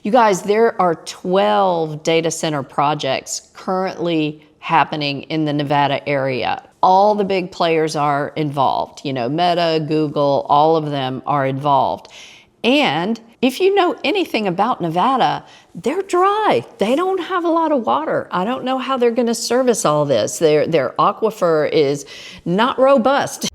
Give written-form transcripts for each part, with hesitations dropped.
You guys, there are 12 data center projects currently happening in the Nevada area. All the big players are involved. You know, Meta, Google, all of them are involved. And if you know anything about Nevada, they're dry. They don't have a lot of water. I don't know how they're going to service all this. Their aquifer is not robust.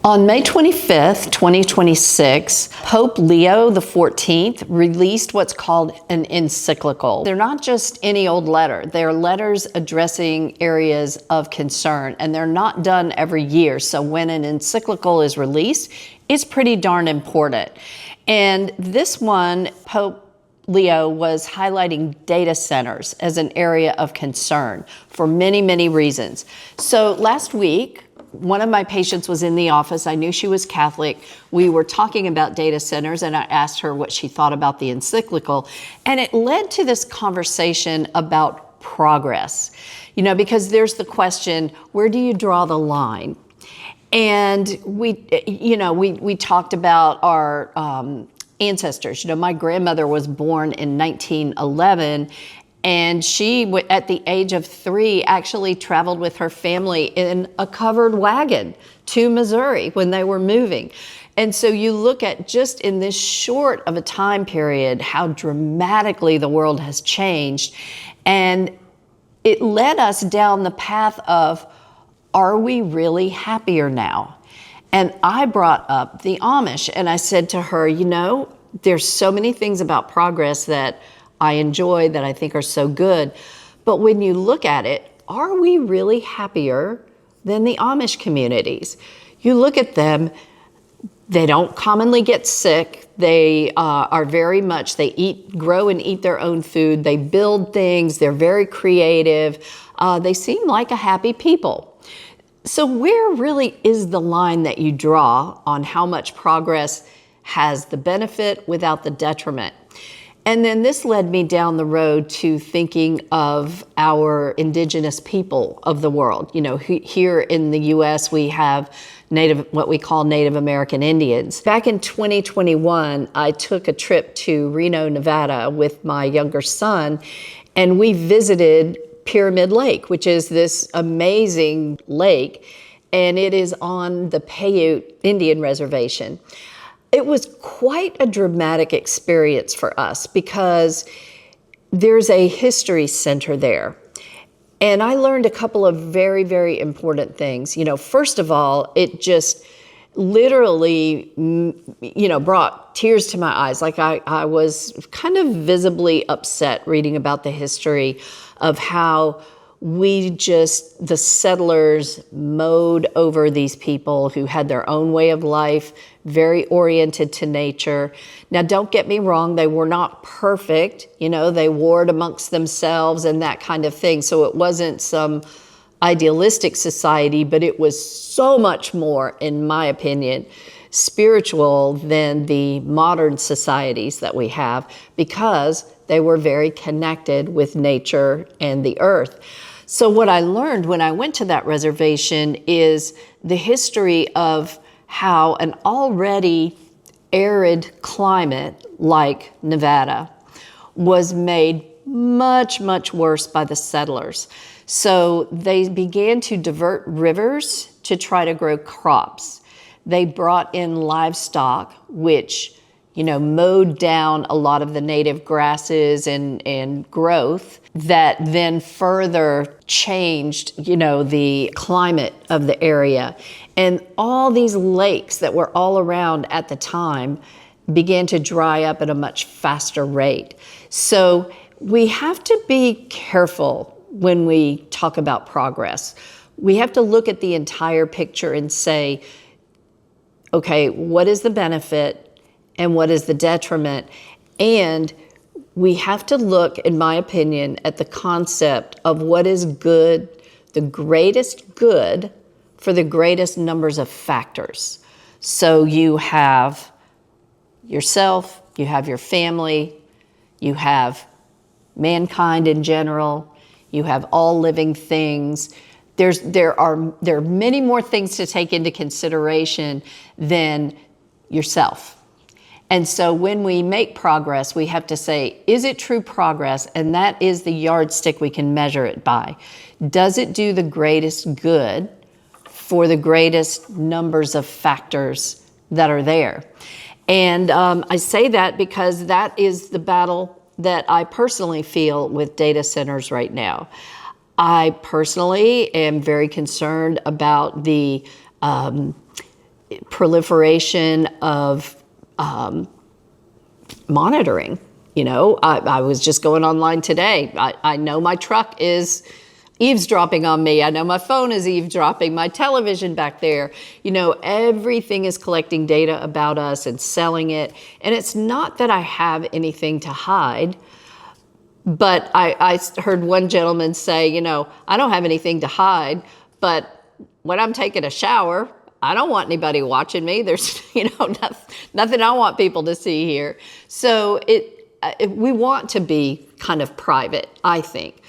On May 25th, 2026, Pope Leo XIV released what's called an encyclical. They're not just any old letter. They're letters addressing areas of concern, and they're not done every year. So when an encyclical is released, it's pretty darn important. And this one, Pope Leo was highlighting data centers as an area of concern for many, many reasons. So last week, one of my patients was in the office. I knew she was Catholic. We were talking about data centers, and I asked her what she thought about the encyclical. And it led to this conversation about progress. You know, because there's the question, where do you draw the line? And we talked about our ancestors. You know, my grandmother was born in 1911, and she, at the age of 3, actually traveled with her family in a covered wagon to Missouri when they were moving. And so you look at just in this short of a time period, how dramatically the world has changed. And it led us down the path of, are we really happier now? And I brought up the Amish, and I said to her, you know, there's so many things about progress that I enjoy, that I think are so good. But when you look at it, are we really happier than the Amish communities? You look at them, they don't commonly get sick. They are very much, they grow and eat their own food. They build things, they're very creative. They seem like a happy people. So where really is the line that you draw on how much progress has the benefit without the detriment? And then this led me down the road to thinking of our indigenous people of the world. You know, here in the U.S., we have what we call Native American Indians. Back in 2021, I took a trip to Reno, Nevada with my younger son, and we visited Pyramid Lake, which is this amazing lake, and it is on the Paiute Indian Reservation. It was quite a dramatic experience for us because there's a history center there. And I learned a couple of very, very important things. You know, first of all, it just literally, you know, brought tears to my eyes. Like I was kind of visibly upset reading about the history of how the settlers mowed over these people who had their own way of life, very oriented to nature. Now, don't get me wrong, they were not perfect. You know, they warred amongst themselves and that kind of thing. So it wasn't some idealistic society, but it was so much more, in my opinion, spiritual than the modern societies that we have, because they were very connected with nature and the earth. So what I learned when I went to that reservation is the history of how an already arid climate like Nevada was made much, much worse by the settlers. So they began to divert rivers to try to grow crops. They brought in livestock, which, you know, mowed down a lot of the native grasses and growth that then further changed, you know, the climate of the area. And all these lakes that were all around at the time began to dry up at a much faster rate. So we have to be careful when we talk about progress. We have to look at the entire picture and say, okay, what is the benefit and what is the detriment? And we have to look, in my opinion, at the concept of what is good, the greatest good for the greatest numbers of factors. So you have yourself, you have your family, you have mankind in general, you have all living things. there are many more things to take into consideration than yourself. And so when we make progress, we have to say, is it true progress? And that is the yardstick we can measure it by. Does it do the greatest good for the greatest numbers of factors that are there? And I say that because that is the battle that I personally feel with data centers right now. I personally am very concerned about the proliferation of monitoring. You know, I was just going online today. I know my truck is eavesdropping on me. I know my phone is eavesdropping, my television back there. You know, everything is collecting data about us and selling it. And it's not that I have anything to hide, but I heard one gentleman say, you know, I don't have anything to hide, but when I'm taking a shower, I don't want anybody watching me. There's, you know, nothing I want people to see here. So we want to be kind of private, I think.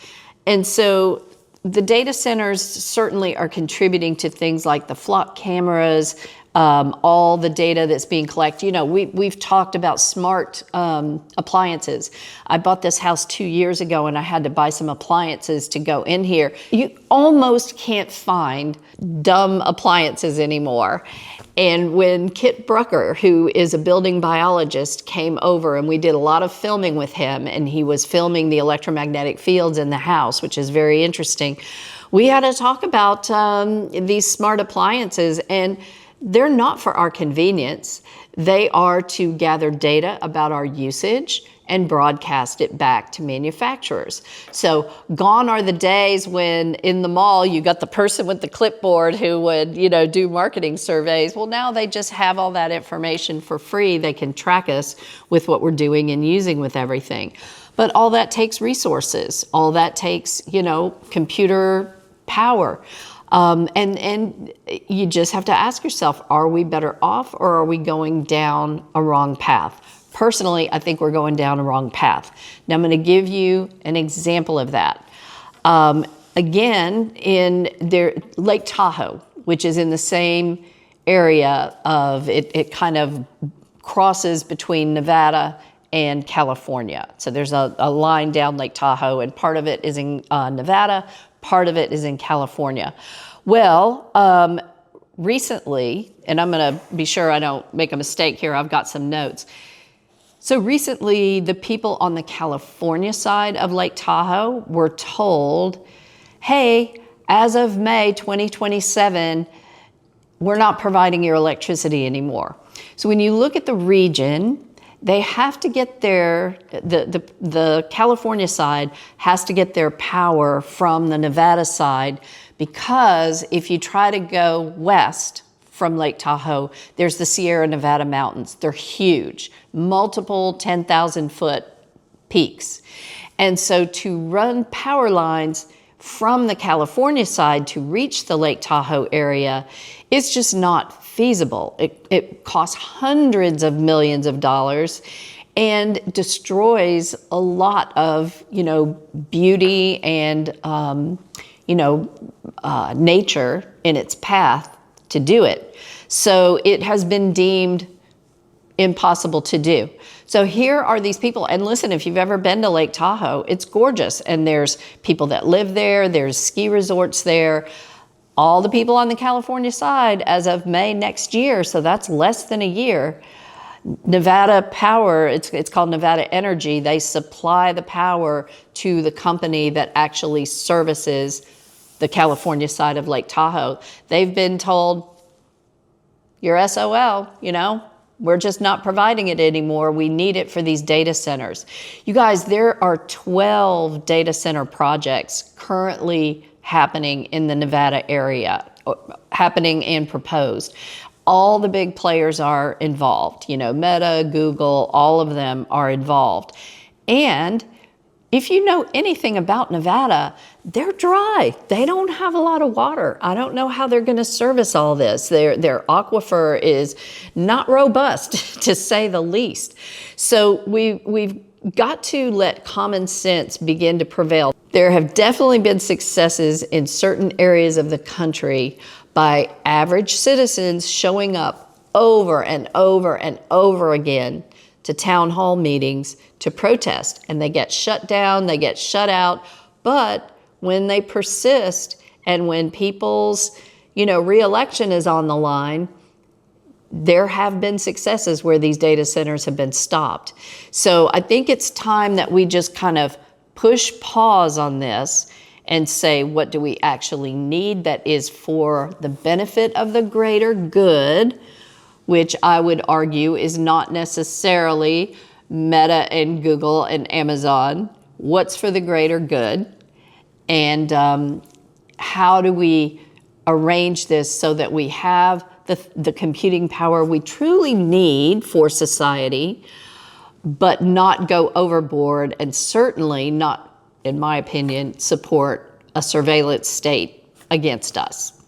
And so the data centers certainly are contributing to things like the flock cameras, all the data that's being collected. You know, we've talked about smart appliances. I bought this house 2 years ago and I had to buy some appliances to go in here. You almost can't find dumb appliances anymore. And when Kit Brucker, who is a building biologist, came over and we did a lot of filming with him, and he was filming the electromagnetic fields in the house, which is very interesting. We had to talk about these smart appliances, and they're not for our convenience. They are to gather data about our usage and broadcast it back to manufacturers. So gone are the days when in the mall you got the person with the clipboard who would, you know, do marketing surveys. Well, now they just have all that information for free. They can track us with what we're doing and using with everything. But all that takes resources. All that takes, you know, computer power. And you just have to ask yourself, are we better off or are we going down a wrong path? Personally, I think we're going down a wrong path. Now I'm going to give you an example of that. Again, in Lake Tahoe, which is in the same area of, it kind of crosses between Nevada and California. So there's a line down Lake Tahoe, and part of it is in Nevada, part of it is in California. Well, recently, and I'm going to be sure I don't make a mistake here, I've got some notes. So recently, the people on the California side of Lake Tahoe were told, hey, as of May 2027, we're not providing your electricity anymore. So when you look at the region, they have to get the California side has to get their power from the Nevada side, because if you try to go west from Lake Tahoe, there's the Sierra Nevada mountains. They're huge, multiple 10,000 foot peaks. And so to run power lines from the California side to reach the Lake Tahoe area, it's just not feasible. It costs hundreds of millions of dollars and destroys a lot of, you know, beauty and, nature in its path to do it. So it has been deemed impossible to do. So here are these people, and listen, if you've ever been to Lake Tahoe, it's gorgeous, and there's people that live there, there's ski resorts there. All the people on the California side as of May next year, so that's less than a year, Nevada Power, it's called Nevada Energy, they supply the power to the company that actually services the California side of Lake Tahoe. They've been told, you're SOL, you know, we're just not providing it anymore. We need it for these data centers. You guys, there are 12 data center projects currently happening in the Nevada area, happening and proposed. All the big players are involved. You know, Meta, Google, all of them are involved. And if you know anything about Nevada, they're dry. They don't have a lot of water. I don't know how they're going to service all this. Their aquifer is not robust, to say the least. So we've got to let common sense begin to prevail. There have definitely been successes in certain areas of the country by average citizens showing up over and over and over again to town hall meetings to protest, and they get shut down, they get shut out. But when they persist and when people's, re-election is on the line, there have been successes where these data centers have been stopped. So I think it's time that we just kind of push pause on this and say, what do we actually need that is for the benefit of the greater good, which I would argue is not necessarily Meta and Google and Amazon. What's for the greater good? And how do we arrange this so that we have the computing power we truly need for society, but not go overboard, and certainly not, in my opinion, support a surveillance state against us?